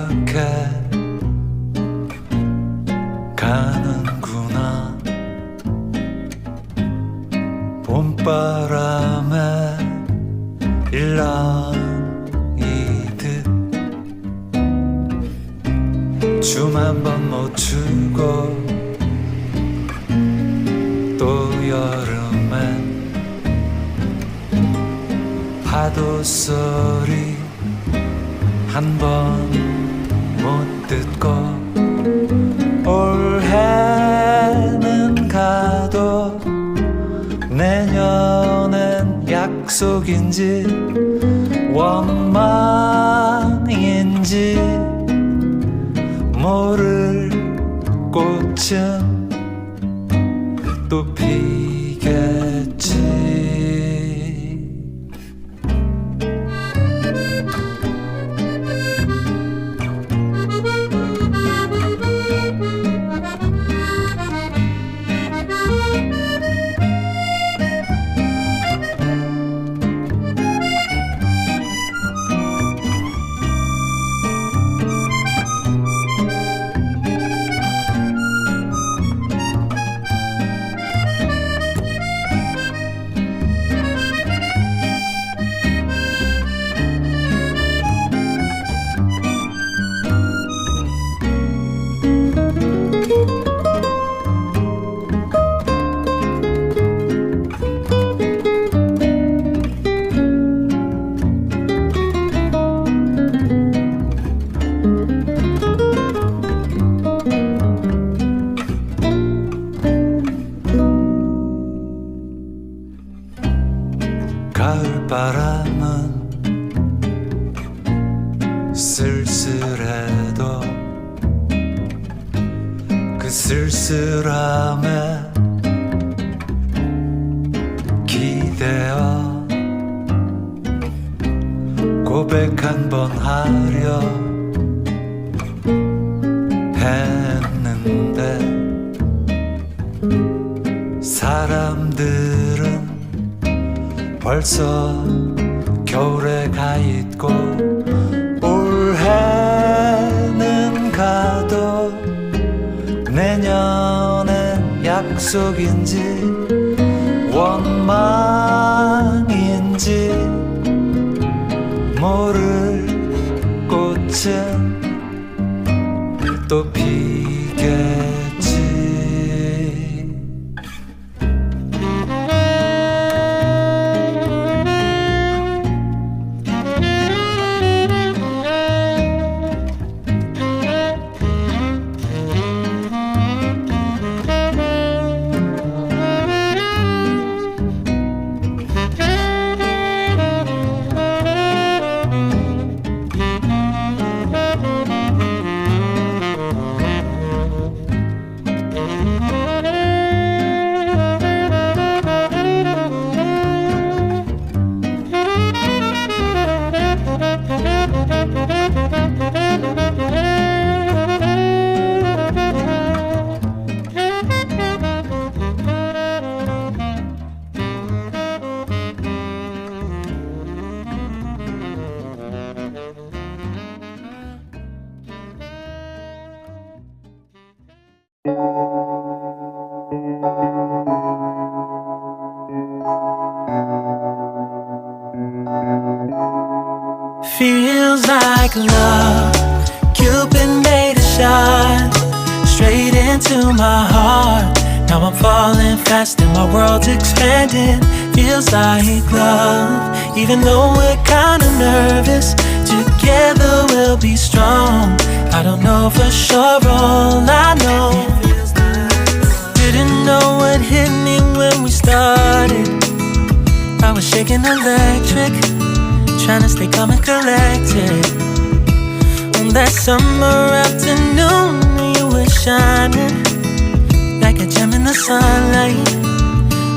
생각해 가는구나. 봄바람에 일랑이듯 춤 한 번 놓치고 또 여름엔 파도 소리 한 번 못 듣고 올해는 가도 내년엔 약속인지 원망인지 모를 꽃은 또 피겠지. 가을바람은 쓸쓸해도 그 쓸쓸함에 기대어 고백 한 번 하려 했는데 사람들은 벌써 겨울에 가 있고 올해는 가도 내년엔 약속인지 원망인지 모를 꽃은 또 피겠지. Feels like love, Cupid made a shot straight into my heart. Now I'm falling fast and my world's expanding. Feels like love, even though we're kinda nervous. Together we'll be strong. I don't know for sure, all I know. Didn't know what hit me when we started. I was shaking electric, trying to stay calm and collected. On that summer afternoon, you were shining like a gem in the sunlight.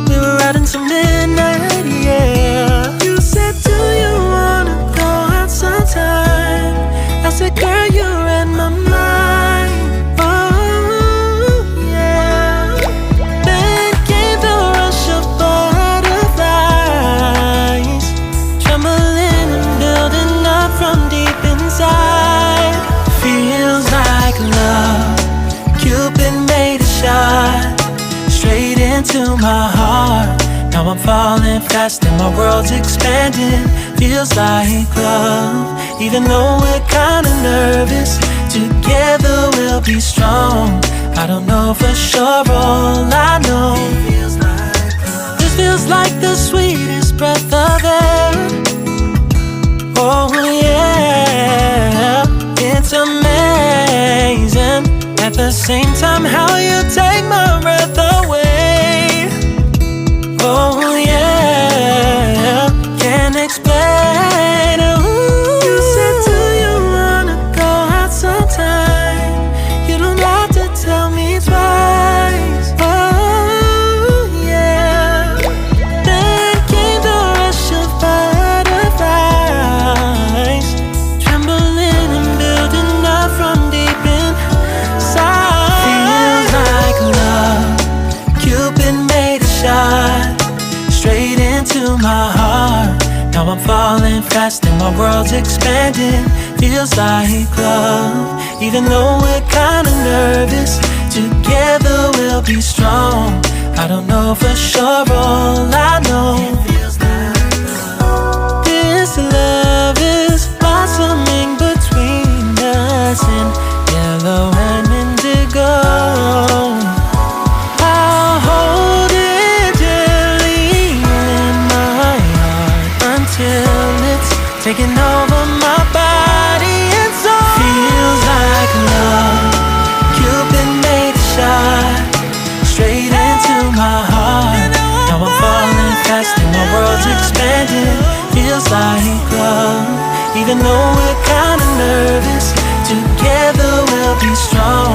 We were out until midnight, yeah. You said, do you wanna go out sometime? I said, girl, you read my mind. Oh, yeah. Then came the rush of butterflies, trembling and building up from deep inside. into my heart. Now I'm falling fast and my world's expanding. Feels like love, even though we're kinda nervous. Together we'll be strong. I don't know for sure, all I know this feels like the sweetest breath of air. Oh yeah, it's amazing. At the same time, how you take my breath away. Oh yeah, can't explain. Ooh. You said, do you wanna go out sometime? You don't have to tell me twice. Oh yeah. Then came the rush of butterflies, trembling and building up from deep inside. Feels like love. Cupid made a shot straight into my heart. Now I'm falling fast and my world's expanding. Feels like love, even though we're kinda nervous. Together we'll be strong. I don't know for sure, all I know this love is blossoming between us in yellow and indigo. I'll hold it gently in my heart until it's taking over my body and soul. Feels like love. Cupid made a shot straight into my heart. Now I'm falling fast and my world's expanding. Feels like love, even though we're kinda nervous. Together we'll be strong.